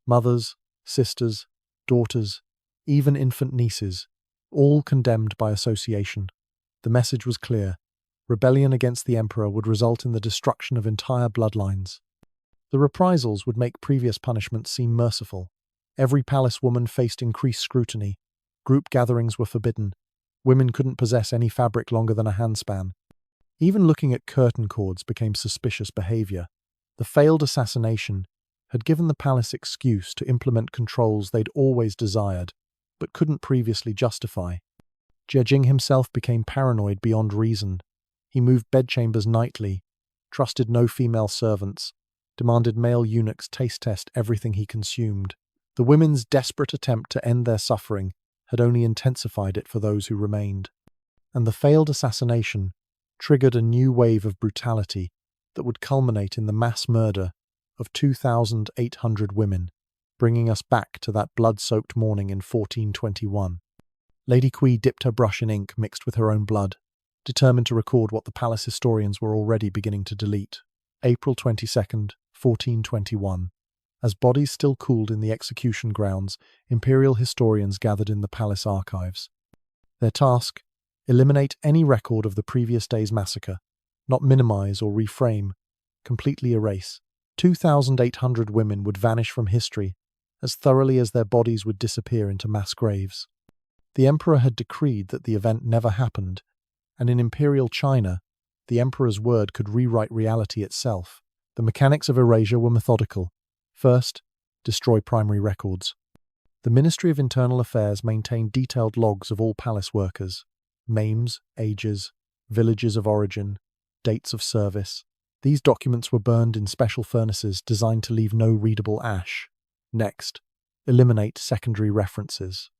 Mothers, sisters, daughters, even infant nieces, all condemned by association. The message was clear. Rebellion against the emperor would result in the destruction of entire bloodlines. The reprisals would make previous punishments seem merciful. Every palace woman faced increased scrutiny. Group gatherings were forbidden. Women couldn't possess any fabric longer than a handspan. Even looking at curtain cords became suspicious behavior. The failed assassination had given the palace excuse to implement controls they'd always desired, but couldn't previously justify. Jiajing himself became paranoid beyond reason. He moved bedchambers nightly, trusted no female servants, demanded male eunuchs taste test everything he consumed. The women's desperate attempt to end their suffering had only intensified it for those who remained. And the failed assassination triggered a new wave of brutality that would culminate in the mass murder of 2,800 women, bringing us back to that blood-soaked morning in 1421. Lady Kui dipped her brush in ink mixed with her own blood, determined to record what the palace historians were already beginning to delete. April 22nd, 1421. As bodies still cooled in the execution grounds, Imperial historians gathered in the palace archives. Their task: eliminate any record of the previous day's massacre, not minimize or reframe, completely erase. 2,800 women would vanish from history as thoroughly as their bodies would disappear into mass graves. The emperor had decreed that the event never happened, and in Imperial China, the emperor's word could rewrite reality itself. The mechanics of erasure were methodical. First, destroy primary records. The Ministry of Internal Affairs maintained detailed logs of all palace workers: names, ages, villages of origin, dates of service. These documents were burned in special furnaces designed to leave no readable ash. Next, eliminate secondary references.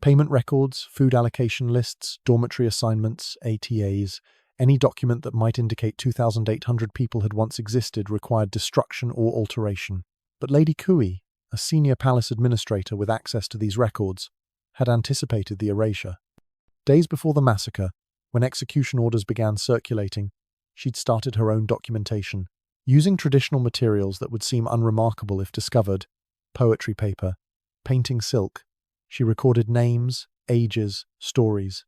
Payment records, food allocation lists, dormitory assignments, ATAs, any document that might indicate 2,800 people had once existed required destruction or alteration. But Lady Kui, a senior palace administrator with access to these records, had anticipated the erasure. Days before the massacre, when execution orders began circulating, she'd started her own documentation, using traditional materials that would seem unremarkable if discovered: poetry paper, painting silk. She recorded names, ages, stories.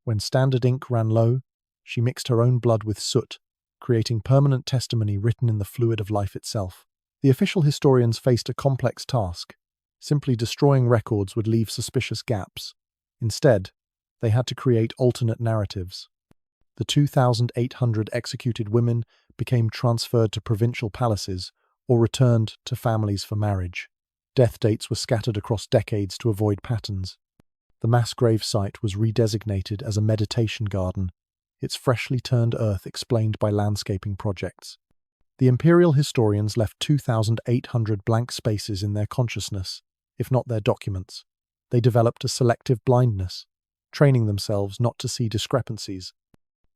When standard ink ran low, she mixed her own blood with soot, creating permanent testimony written in the fluid of life itself. The official historians faced a complex task. Simply destroying records would leave suspicious gaps. Instead, they had to create alternate narratives. The 2,800 executed women became transferred to provincial palaces or returned to families for marriage. Death dates were scattered across decades to avoid patterns. The mass grave site was redesignated as a meditation garden, its freshly turned earth explained by landscaping projects. The Imperial historians left 2,800 blank spaces in their consciousness, if not their documents. They developed a selective blindness, training themselves not to see discrepancies.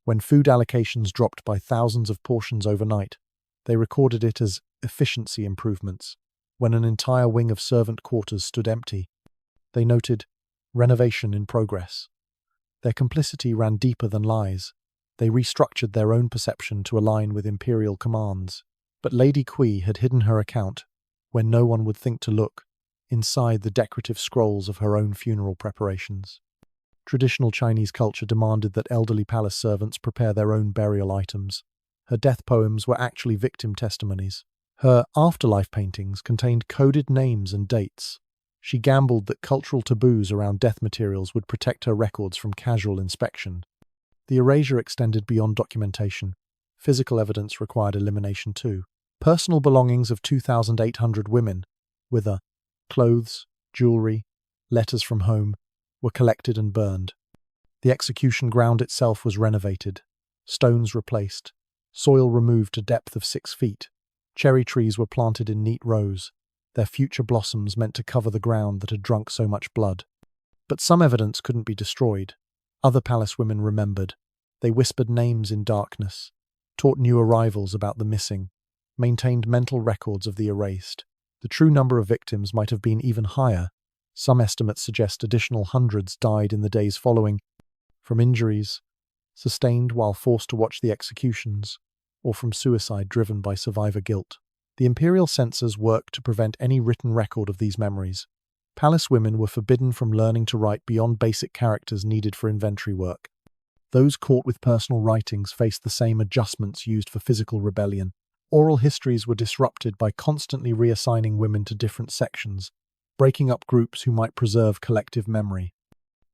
When food allocations dropped by thousands of portions overnight, they recorded it as efficiency improvements. When an entire wing of servant quarters stood empty, they noted renovation in progress. Their complicity ran deeper than lies. They restructured their own perception to align with imperial commands. But Lady Kui had hidden her account, when no one would think to look, inside the decorative scrolls of her own funeral preparations. Traditional Chinese culture demanded that elderly palace servants prepare their own burial items. Her death poems were actually victim testimonies. Her afterlife paintings contained coded names and dates. She gambled that cultural taboos around death materials would protect her records from casual inspection. The erasure extended beyond documentation. Physical evidence required elimination too. Personal belongings of 2,800 women, whether clothes, jewelry, letters from home, were collected and burned. The execution ground itself was renovated, stones replaced, soil removed to depth of 6 feet. Cherry trees were planted in neat rows, their future blossoms meant to cover the ground that had drunk so much blood. But some evidence couldn't be destroyed. Other palace women remembered. They whispered names in darkness, taught new arrivals about the missing, maintained mental records of the erased. The true number of victims might have been even higher. Some estimates suggest additional hundreds died in the days following, from injuries sustained while forced to watch the executions, or from suicide driven by survivor guilt. The imperial censors worked to prevent any written record of these memories. Palace women were forbidden from learning to write beyond basic characters needed for inventory work. Those caught with personal writings faced the same adjustments used for physical rebellion. Oral histories were disrupted by constantly reassigning women to different sections, breaking up groups who might preserve collective memory.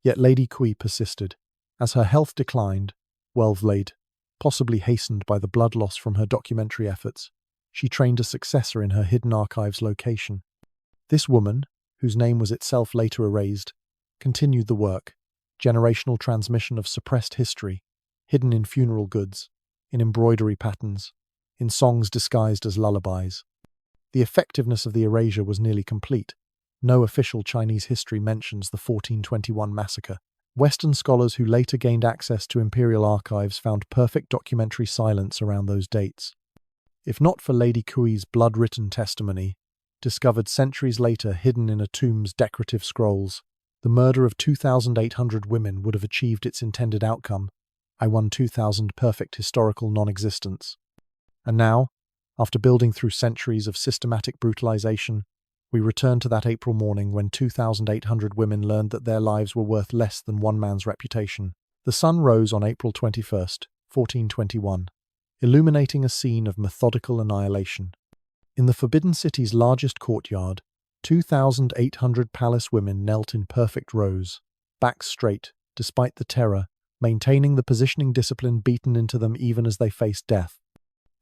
Yet Lady Kui persisted. As her health declined, well-laid, possibly hastened by the blood loss from her documentary efforts, she trained a successor in her hidden archives location. This woman, whose name was itself later erased, continued the work, generational transmission of suppressed history, hidden in funeral goods, in embroidery patterns, in songs disguised as lullabies. The effectiveness of the erasure was nearly complete. No official Chinese history mentions the 1421 massacre. Western scholars who later gained access to imperial archives found perfect documentary silence around those dates. If not for Lady Kui's blood-written testimony, discovered centuries later hidden in a tomb's decorative scrolls, the murder of 2,800 women would have achieved its intended outcome. I won 2,000 perfect historical non-existence. And now, after building through centuries of systematic brutalization, we return to that April morning when 2,800 women learned that their lives were worth less than one man's reputation. The sun rose on April 21st, 1421, illuminating a scene of methodical annihilation. In the Forbidden City's largest courtyard, 2,800 palace women knelt in perfect rows, backs straight, despite the terror, maintaining the positioning discipline beaten into them even as they faced death.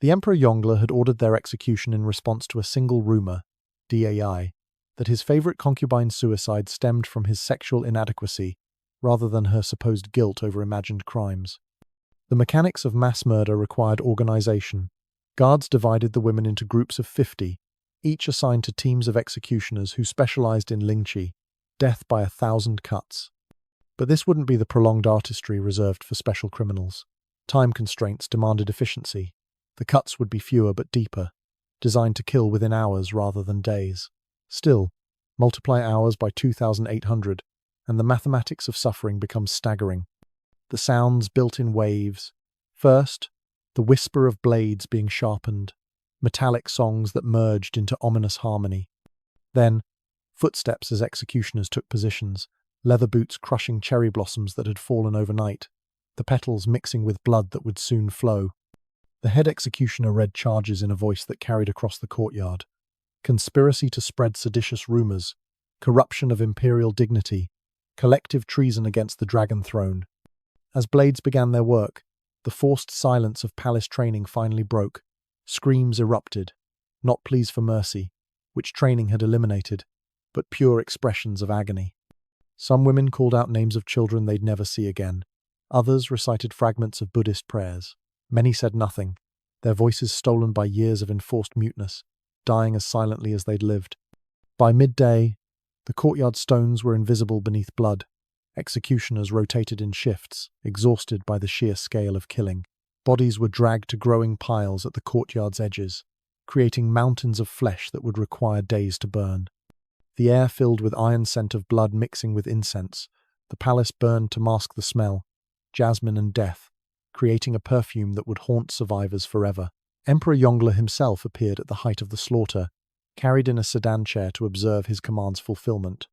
The Emperor Yongle had ordered their execution in response to a single rumor, DAI, that his favorite concubine's suicide stemmed from his sexual inadequacy rather than her supposed guilt over imagined crimes. The mechanics of mass murder required organization. Guards divided the women into groups of 50, each assigned to teams of executioners who specialized in lingqi, death by 1,000 cuts. But this wouldn't be the prolonged artistry reserved for special criminals. Time constraints demanded efficiency. The cuts would be fewer but deeper, designed to kill within hours rather than days. Still, multiply hours by 2,800, and the mathematics of suffering become staggering. The sounds built in waves. First, the whisper of blades being sharpened, metallic songs that merged into ominous harmony. Then, footsteps as executioners took positions, leather boots crushing cherry blossoms that had fallen overnight, the petals mixing with blood that would soon flow. The head executioner read charges in a voice that carried across the courtyard. Conspiracy to spread seditious rumors, corruption of imperial dignity, collective treason against the dragon throne. As blades began their work, the forced silence of palace training finally broke. Screams erupted, not pleas for mercy, which training had eliminated, but pure expressions of agony. Some women called out names of children they'd never see again. Others recited fragments of Buddhist prayers. Many said nothing, their voices stolen by years of enforced muteness, dying as silently as they'd lived. By midday, the courtyard stones were invisible beneath blood. Executioners rotated in shifts, exhausted by the sheer scale of killing. Bodies were dragged to growing piles at the courtyard's edges, creating mountains of flesh that would require days to burn. The air filled with iron scent of blood mixing with incense. The palace burned to mask the smell, jasmine and death, creating a perfume that would haunt survivors forever. Emperor Yongle himself appeared at the height of the slaughter, carried in a sedan chair to observe his command's fulfillment.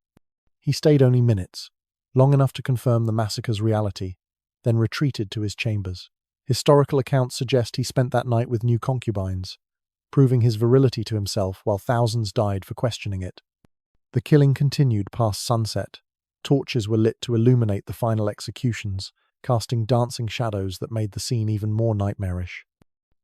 He stayed only minutes, long enough to confirm the massacre's reality, then retreated to his chambers. Historical accounts suggest he spent that night with new concubines, proving his virility to himself while thousands died for questioning it. The killing continued past sunset. Torches were lit to illuminate the final executions, casting dancing shadows that made the scene even more nightmarish.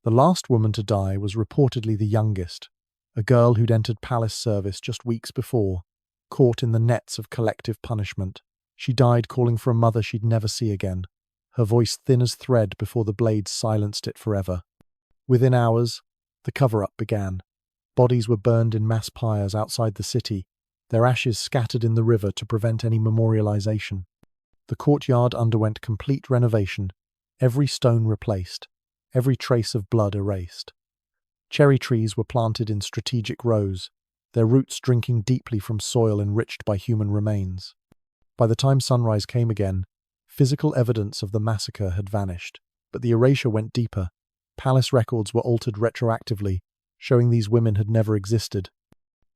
The last woman to die was reportedly the youngest, a girl who'd entered palace service just weeks before, caught in the nets of collective punishment. She died calling for a mother she'd never see again, her voice thin as thread before the blades silenced it forever. Within hours, the cover-up began. Bodies were burned in mass pyres outside the city, their ashes scattered in the river to prevent any memorialization. The courtyard underwent complete renovation, every stone replaced, every trace of blood erased. Cherry trees were planted in strategic rows, their roots drinking deeply from soil enriched by human remains. By the time sunrise came again, physical evidence of the massacre had vanished, but the erasure went deeper. Palace records were altered retroactively, showing these women had never existed.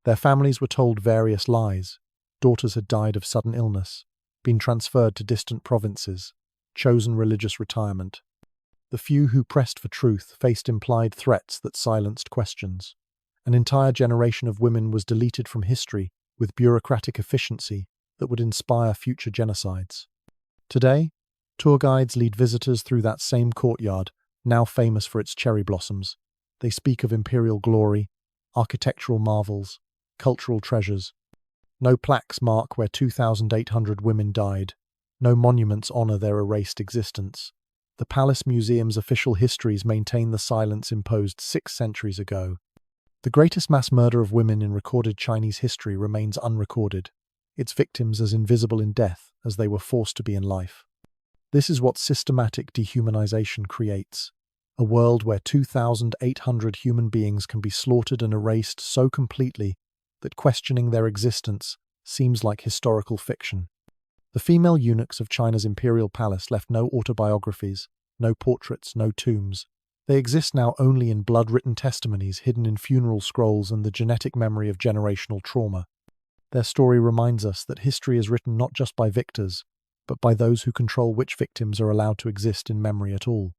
Their families were told various lies. Daughters had died of sudden illness, been transferred to distant provinces, chosen religious retirement. The few who pressed for truth faced implied threats that silenced questions. An entire generation of women was deleted from history with bureaucratic efficiency that would inspire future genocides. Today, tour guides lead visitors through that same courtyard, now famous for its cherry blossoms. They speak of imperial glory, architectural marvels, cultural treasures. No plaques mark where 2,800 women died. No monuments honor their erased existence. The Palace Museum's official histories maintain the silence imposed 6 centuries ago. The greatest mass murder of women in recorded Chinese history remains unrecorded, its victims as invisible in death as they were forced to be in life. This is what systematic dehumanization creates, a world where 2,800 human beings can be slaughtered and erased so completely that questioning their existence seems like historical fiction. The female eunuchs of China's imperial palace left no autobiographies, no portraits, no tombs. They exist now only in blood-written testimonies hidden in funeral scrolls and the genetic memory of generational trauma. Their story reminds us that history is written not just by victors, but by those who control which victims are allowed to exist in memory at all.